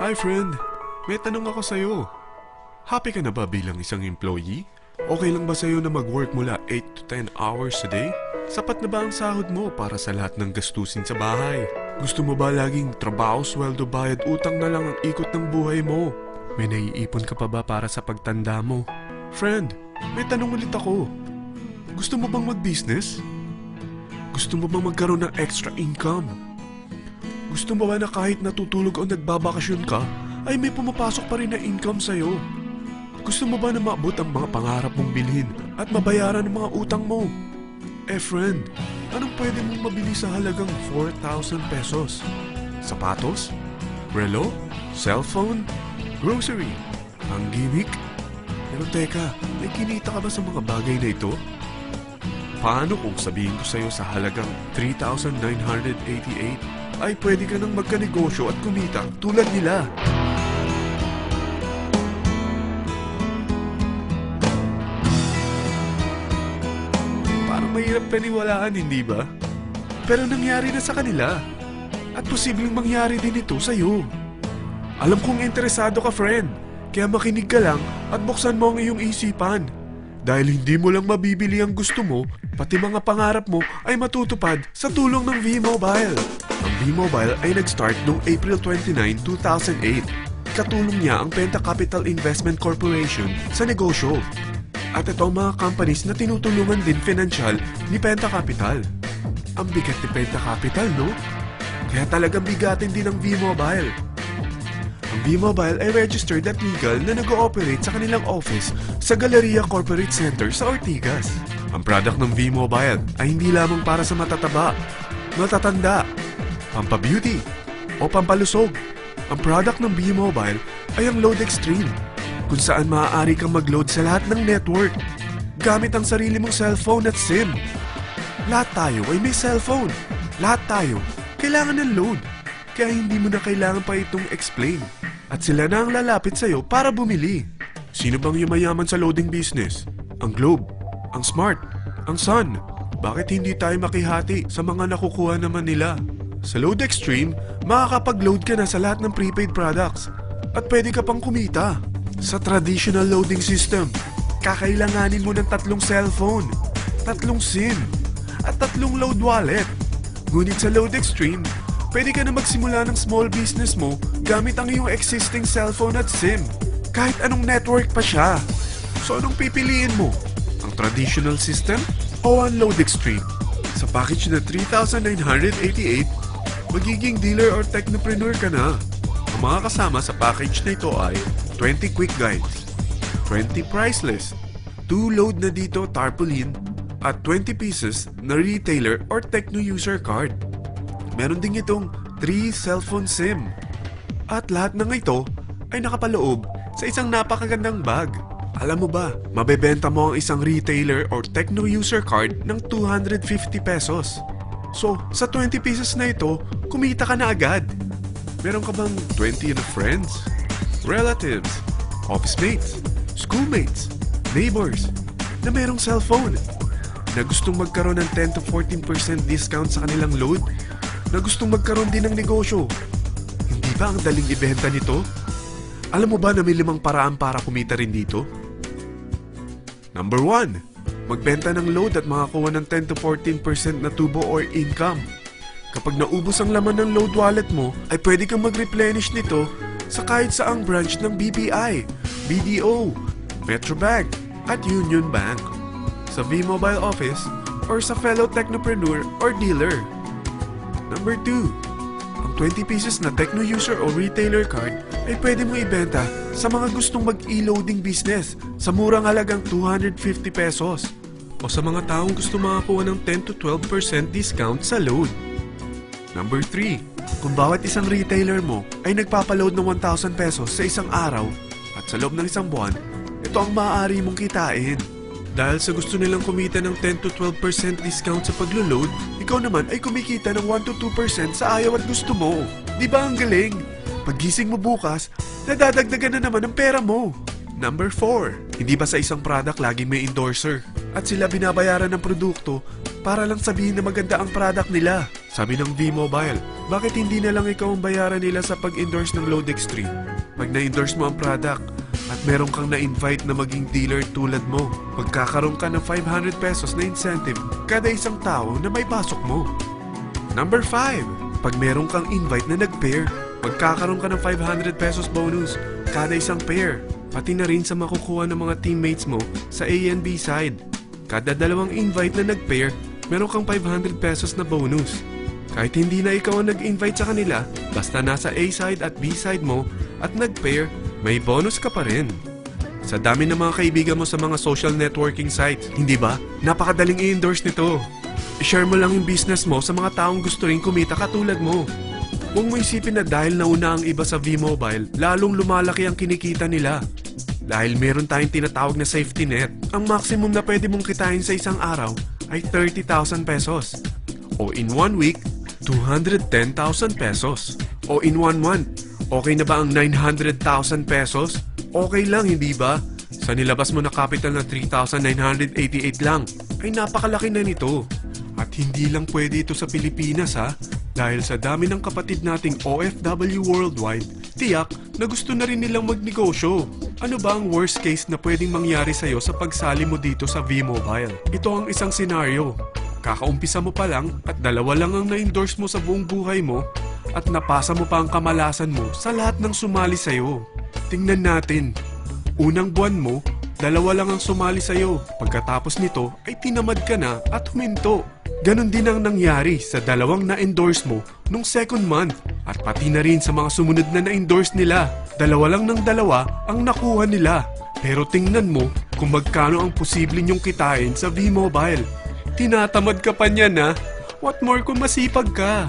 Hi friend, may tanong ako sa'yo. Happy ka na ba bilang isang employee? Okay lang ba sa'yo na mag-work mula 8 to 10 hours a day? Sapat na ba ang sahod mo para sa lahat ng gastusin sa bahay? Gusto mo ba laging trabaho, sweldo, bayad, utang na lang ang ikot ng buhay mo? May naiipon ka pa ba para sa pagtanda mo? Friend, may tanong ulit ako. Gusto mo bang mag-business? Gusto mo bang magkaroon ng extra income? Gusto mo ba na kahit natutulog o nagbabakasyon ka, ay may pumapasok pa rin na income sa'yo? Gusto mo ba na maabot ang mga pangarap mong bilhin at mabayaran ang mga utang mo? Friend, anong pwede mong mabili sa halagang 4,000 pesos? Sapatos? Relo? Cellphone? Grocery? Ang gimmick? Pero teka, may kinita ka ba sa mga bagay na ito? Paano kung sabihin ko sa'yo sa halagang 3,988 ay pwede ka nang magkanegosyo at kumita tulad nila? Parang mahirap paniwalaan, hindi ba? Pero nangyari na sa kanila. At posibleng mangyari din ito sa'yo. Alam kong interesado ka, friend. Kaya makinig ka lang at buksan mo ang iyong isipan. Dahil hindi mo lang mabibili ang gusto mo, pati mga pangarap mo ay matutupad sa tulong ng V-Mobile. Ang V-Mobile ay nag-start noong April 29, 2008. Katulong niya ang Penta Capital Investment Corporation sa negosyo. At ito ang mga companies na tinutulungan din financial ni Penta Capital. Ang bigat ni Penta Capital, no? Kaya talagang bigatin din ang V-Mobile. Ang V-Mobile ay registered at legal na nag-ooperate sa kanilang office sa Galleria Corporate Center sa Ortigas. Ang product ng V-Mobile ay hindi lamang para sa matataba, matatanda, pampabeauty, o pampalusog. Ang product ng V-Mobile ay ang Load Extreme, kung saan maaari kang mag-load sa lahat ng network gamit ang sarili mong cellphone at SIM. Lahat tayo ay may cellphone. Lahat tayo kailangan ng load. Kaya hindi mo na kailangan pa itong explain. At sila na ang lalapit sa'yo para bumili. Sino bang yumayaman sa loading business? Ang Globe, ang Smart, ang Sun. Bakit hindi tayo makihati sa mga nakukuha naman nila? Sa Load Extreme, makakapag-load ka na sa lahat ng prepaid products. At pwede ka pang kumita. Sa traditional loading system, kakailanganin mo ng 3 cellphone, 3 SIM, at 3 load wallet. Ngunit sa Load Extreme, pwede ka na magsimula ng small business mo gamit ang iyong existing cellphone at SIM. Kahit anong network pa siya. So anong pipiliin mo? Ang traditional system o ang Load Extreme? Sa package na 3,988, magiging dealer or technopreneur ka na. Ang mga kasama sa package na ito ay 20 quick guides, 20 price list, 2 load na dito tarpaulin, at 20 pieces na retailer or techno user card. Meron din itong 3 cellphone SIM. At lahat ng ito ay nakapaloob sa isang napakagandang bag. Alam mo ba, mabebenta mo ang isang retailer or techno user card ng 250 pesos. So, sa 20 pieces na ito, kumita ka na agad. Meron ka bang 20 na friends, relatives, office mates, schoolmates, neighbors na merong cellphone, na gustong magkaroon ng 10 to 14% discount sa kanilang load, na gustong magkaroon din ng negosyo? Hindi ba ang daling ibenta nito? Alam mo ba na may 5 paraan para kumita rin dito? Number 1, magbenta ng load at makakuha ng 10 to 14% na tubo or income. Kapag naubos ang laman ng load wallet mo, ay pwede kang mag-replenish nito sa kahit saang branch ng BPI, BDO, Metrobank, at Union Bank, sa V-Mobile office, or sa fellow technopreneur or dealer. Number 2, ang 20 pieces na techno user o retailer card ay pwede mo ibenta sa mga gustong mag-e-loading business sa murang halagang 250 pesos o sa mga taong gusto makakuha ng 10 to 12% discount sa load. Number 3, kung bawat isang retailer mo ay nagpapaload ng 1,000 pesos sa isang araw at sa loob ng isang buwan, ito ang maaari mong kitain. Dahil sa gusto nilang kumita ng 10 to 12% discount sa paglo-load, ikaw naman ay kumikita ng 1 to 2% sa ayaw at gusto mo. Di ba ang galing? Paggising mo bukas, nadadagdagan na naman ang pera mo. Number 4, hindi ba sa isang product laging may endorser? At sila binabayaran ng produkto para lang sabihin na maganda ang product nila. Sabi ng V-Mobile, Bakit hindi na lang ikaw ang bayaran nila sa pag-endorse ng Load Extreme? Pag na-endorse mo ang product at meron kang na-invite na maging dealer tulad mo, magkakaroon ka ng 500 pesos na incentive kada isang tao na may pasok mo. Number 5. Pag meron kang invite na nag-pair, magkakaroon ka ng 500 pesos bonus kada isang pair. Pati na rin sa makukuha ng mga teammates mo sa A and B side. Kada dalawang invite na nag-pair, meron kang 500 pesos na bonus. Kahit hindi na ikaw ang nag-invite sa kanila, basta nasa A side at B side mo at nag-pair, may bonus ka pa rin. Sa dami ng mga kaibigan mo sa mga social networking sites, hindi ba? Napakadaling i-endorse nito. I-share mo lang yung business mo sa mga taong gusto rin kumita katulad mo. Huwag mo isipin na dahil nauna ang iba sa V-Mobile, lalong lumalaki ang kinikita nila. Dahil meron tayong tinatawag na safety net, ang maximum na pwede mong kitain sa isang araw ay 30,000 pesos. O in 1 week, 210,000 pesos. O in 1 month, okay na ba ang 900,000 pesos? Okay lang, hindi ba? Sa nilabas mo na capital na 3,988 lang, ay napakalaki na nito. At hindi lang pwede ito sa Pilipinas ha, dahil sa dami ng kapatid nating OFW worldwide, tiyak na gusto na rin nilang magnegosyo. Ano ba ang worst case na pwedeng mangyari sa'yo sa pagsali mo dito sa V-Mobile? Ito ang isang senaryo. Kakaumpisa mo pa lang at 2 lang ang na-endorse mo sa buong buhay mo at napasa mo pa ang kamalasan mo sa lahat ng sumali sa'yo. Tingnan natin. Unang buwan mo, 2 lang ang sumali sa'yo. Pagkatapos nito ay tinamad ka na at huminto. Ganon din ang nangyari sa 2 na-endorse mo nung second month at pati na rin sa mga sumunod na na-endorse nila. 2 lang ng 2 ang nakuha nila. Pero tingnan mo kung magkano ang posible nyong kitain sa V-Mobile. Tinatamad ka pa niyan ha? What more kung masipag ka?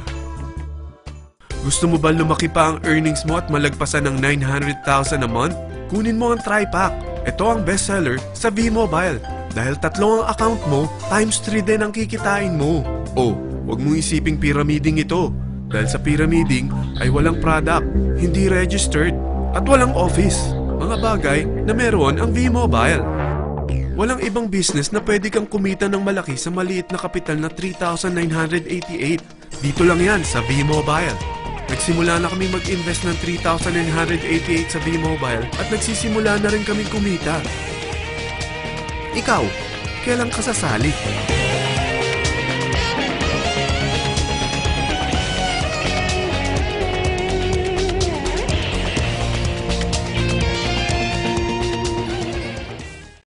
Gusto mo ba lumaki pa ang earnings mo at malagpasan ng 900,000 a month? Kunin mo ang TriPack. Ito ang bestseller sa V-Mobile. Dahil 3 ang account mo, times 3 din ang kikitain mo. Oh, huwag mong isiping pyramiding ito. Dahil sa pyramiding ay walang product, hindi registered, at walang office. Mga bagay na meron ang V-Mobile. Walang ibang business na pwede kang kumita ng malaki sa maliit na kapital na 3,988. Dito lang yan sa V-Mobile. Nagsimula na kami mag-invest ng 3,988 sa V-Mobile at nagsisimula na rin kami kumita. Ikaw, kailan ka sasali?